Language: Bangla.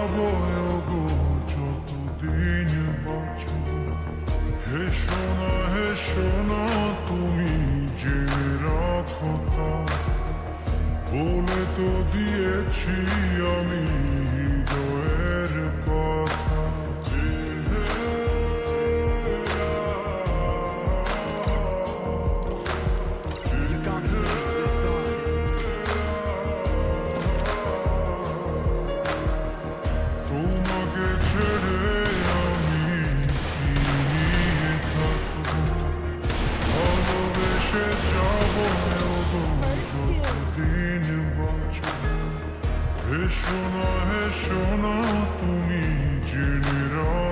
যাবো গো যতদিন বাঁচো। হে সোনা তুমি জেনে রাখো তা, বলে তো দিয়েছি আমি হৃদয়ের কথা। তোমাকে ছেড়ে আমি কি নিয়ে থাকবো, ভালোবেসে যাবো যতদিন বাঁচো। হে সোনা তুমি জেনে রাখো।